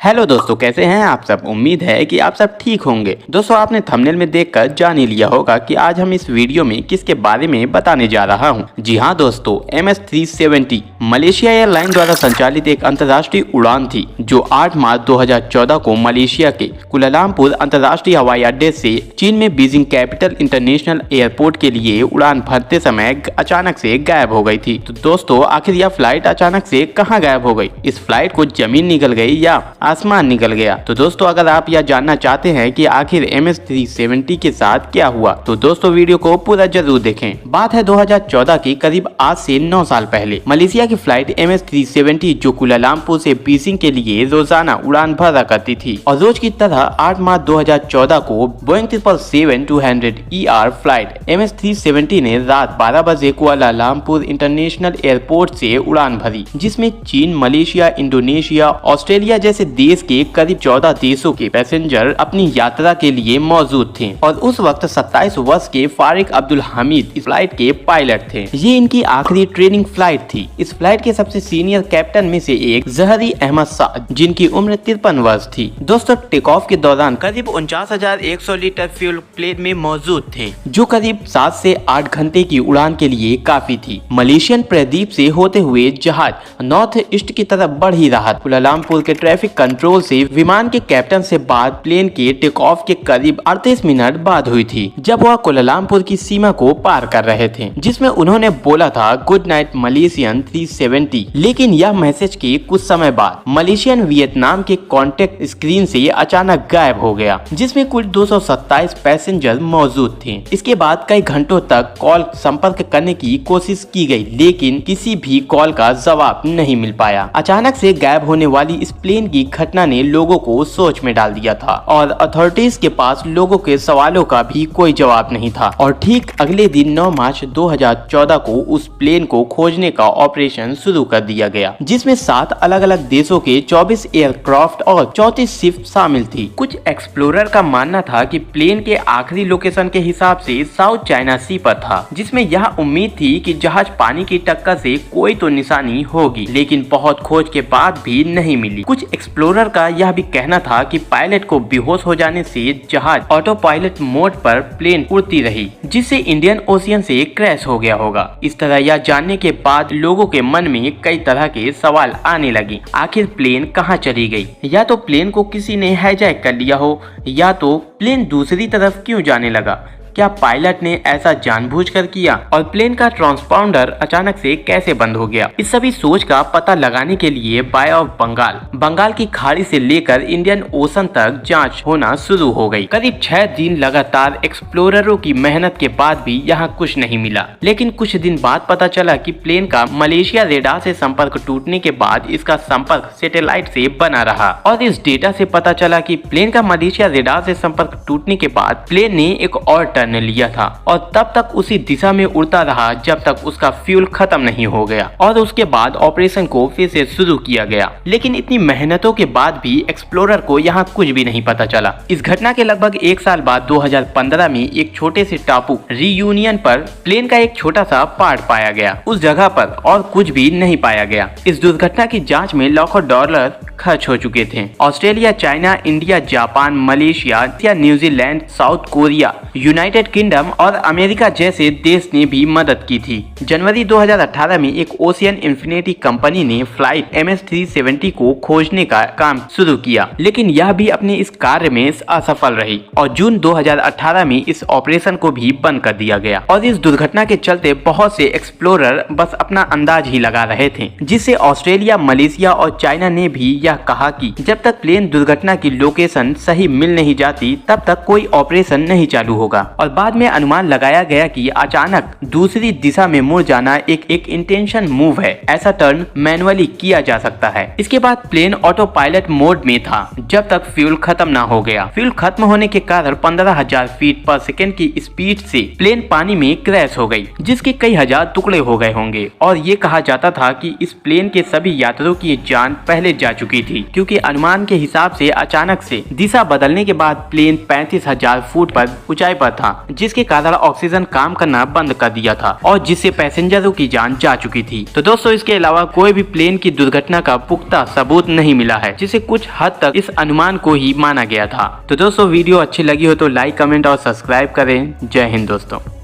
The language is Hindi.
हेलो दोस्तों, कैसे हैं आप सब। उम्मीद है कि आप सब ठीक होंगे। दोस्तों, आपने थंबनेल में देखकर जान ही लिया होगा कि आज हम इस वीडियो में किसके बारे में बताने जा रहा हूं। जी हां दोस्तों, MS-370 मलेशिया एयरलाइन द्वारा संचालित एक अंतर्राष्ट्रीय उड़ान थी जो 8 मार्च 2014 को मलेशिया के कुलालमपुर अंतर्राष्ट्रीय हवाई अड्डे से चीन में बीजिंग कैपिटल इंटरनेशनल एयरपोर्ट के लिए उड़ान भरते समय अचानक से गायब हो गई थी। तो दोस्तों, आखिर यह फ्लाइट अचानक से कहाँ गायब हो गई। इस फ्लाइट को जमीन निकल गई या आसमान निकल गया। तो दोस्तों, अगर आप यह जानना चाहते हैं कि आखिर MS-370 के साथ क्या हुआ तो दोस्तों वीडियो को पूरा जरूर देखें। बात है 2014 की, करीब आज से 9 साल पहले। मलेशिया की फ्लाइट MS-370 जो कुलालमपुर से बीजिंग के लिए रोजाना उड़ान भरा करती थी और रोज की तरह 8 मार्च 2014 को बोइंग 777-200ER फ्लाइट MS-370 ने रात 12 बजे कुलालमपुर इंटरनेशनल एयरपोर्ट से उड़ान भरी, जिसमें चीन, मलेशिया, इंडोनेशिया, ऑस्ट्रेलिया जैसे देश के करीब 14 देशों के पैसेंजर अपनी यात्रा के लिए मौजूद थे। और उस वक्त 27 वर्ष के फारिक अब्दुल हमीद इस फ्लाइट के पायलट थे। ये इनकी आखिरी ट्रेनिंग फ्लाइट थी। इस फ्लाइट के सबसे सीनियर कैप्टन में से एक जहरी अहमद शाह, जिनकी उम्र 53 वर्ष थी। दोस्तों, टेक ऑफ के दौरान करीब 49,100 लीटर फ्यूल प्लेन में मौजूद थे, जो करीब 7 से 8 घंटे की उड़ान के लिए काफी थी। मलेशियन प्रायद्वीप से होते हुए जहाज नॉर्थ ईस्ट की तरफ बढ़ ही रहा। कुलालमपुर के ट्रैफिक कंट्रोल से विमान के कैप्टन से बात प्लेन के टेक ऑफ के करीब 38 मिनट बाद हुई थी, जब वह कुलालमपुर की सीमा को पार कर रहे थे, जिसमें उन्होंने बोला था गुड नाइट मलेशियन 370। लेकिन यह मैसेज के कुछ समय बाद मलेशियन वियतनाम के कॉन्टेक्ट स्क्रीन से अचानक गायब हो गया, जिसमें कुल 227 पैसेंजर मौजूद थे। इसके बाद कई घंटों तक कॉल संपर्क करने की कोशिश की गई, लेकिन किसी भी कॉल का जवाब नहीं मिल पाया। अचानक से गायब होने वाली इस प्लेन की घटना ने लोगों को सोच में डाल दिया था और अथॉरिटीज के पास लोगों के सवालों का भी कोई जवाब नहीं था। और ठीक अगले दिन 9 मार्च 2014 को उस प्लेन को खोजने का ऑपरेशन शुरू कर दिया गया, जिसमें 7 अलग अलग देशों के 24 एयरक्राफ्ट और 34 शिप शामिल थी। कुछ एक्सप्लोरर का मानना था कि प्लेन के आखिरी लोकेशन के हिसाब से साउथ चाइना सी पर था, जिसमें यह उम्मीद थी कि जहाज पानी की टक्कर से कोई तो निशानी होगी, लेकिन बहुत खोज के बाद भी नहीं मिली। कुछ एक्सप्लोरर का यह भी कहना था कि पायलट को बेहोश हो जाने से जहाज ऑटो पायलट मोड पर प्लेन उड़ती रही, जिससे इंडियन ओशियन से क्रैश हो गया होगा। इस तरह यह जानने के बाद लोगों के मन में कई तरह के सवाल आने लगे। आखिर प्लेन कहां चली गई? या तो प्लेन को किसी ने हाईजैक कर लिया हो, या तो प्लेन दूसरी तरफ क्यों जाने लगा? क्या पायलट ने ऐसा जानबूझकर किया? और प्लेन का ट्रांसपॉन्डर अचानक से कैसे बंद हो गया? इस सभी सोच का पता लगाने के लिए बाय ऑफ बंगाल की खाड़ी से लेकर इंडियन ओशन तक जांच होना शुरू हो गई। करीब 6 दिन लगातार एक्सप्लोररों की मेहनत के बाद भी यहाँ कुछ नहीं मिला। लेकिन कुछ दिन बाद पता चला कि प्लेन का मलेशिया रेडार से संपर्क टूटने के बाद इसका संपर्क सैटेलाइट से बना रहा। और इस डेटा से पता चला कि प्लेन का मलेशिया रेडार से संपर्क टूटने के बाद प्लेन ने एक और ने लिया था और तब तक उसी दिशा में उड़ता रहा जब तक उसका फ्यूल खत्म नहीं हो गया। और उसके बाद ऑपरेशन को फिर से शुरू किया गया। लेकिन इतनी मेहनतों के बाद भी एक्सप्लोरर को यहाँ कुछ भी नहीं पता चला। इस घटना के लगभग 1 साल बाद 2015 में एक छोटे से टापू रियूनियन पर प्लेन का एक छोटा सा पार्ट पाया गया। उस जगह पर और कुछ भी नहीं पाया गया। इस दुर्घटना की जाँच में लाखों डॉलर खर्च हो चुके थे। Australia, China, India, Japan, Malaysia, New Zealand, south Korea, United kingdom और अमेरिका जैसे देश ने भी मदद की थी। जनवरी 2018 में एक ओशियन इन्फिनिटी कंपनी ने फ्लाइट MS-370 को खोजने का काम शुरू किया, लेकिन यह भी अपने इस कार्य में असफल रही और जून 2018 में इस ऑपरेशन को भी बंद कर दिया गया। और इस दुर्घटना के चलते बहुत से एक्सप्लोरर बस अपना अंदाज ही लगा रहे थे, जिससे ऑस्ट्रेलिया, मलेशिया और चाइना ने भी यह कहा कि जब तक प्लेन दुर्घटना की लोकेशन सही मिल नहीं जाती तब तक कोई ऑपरेशन नहीं चालू होगा। और बाद में अनुमान लगाया गया कि अचानक दूसरी दिशा में मुड़ जाना एक इंटेंशन मूव है। ऐसा टर्न मैनुअली किया जा सकता है। इसके बाद प्लेन ऑटो पायलट मोड में था जब तक फ्यूल खत्म ना हो गया। फ्यूल खत्म होने के कारण 15,000 फीट पर सेकेंड की स्पीड से प्लेन पानी में क्रैश हो गई, जिसके कई हजार टुकड़े हो गए होंगे। और ये कहा जाता था कि इस प्लेन के सभी यात्रियों की जान पहले जा चुकी थी, क्योंकि अनुमान के हिसाब से अचानक से दिशा बदलने के बाद प्लेन 35,000 फुट पर ऊंचाई पर था था, जिसके कारण ऑक्सीजन काम करना बंद कर दिया था और जिससे पैसेंजरों की जान जा चुकी थी। तो दोस्तों इसके अलावा कोई भी प्लेन की दुर्घटना का पुख्ता सबूत नहीं मिला है, जिसे कुछ हद तक इस अनुमान को ही माना गया था। तो दोस्तों वीडियो अच्छी लगी हो तो लाइक, कमेंट और सब्सक्राइब करें। जय हिंद दोस्तों।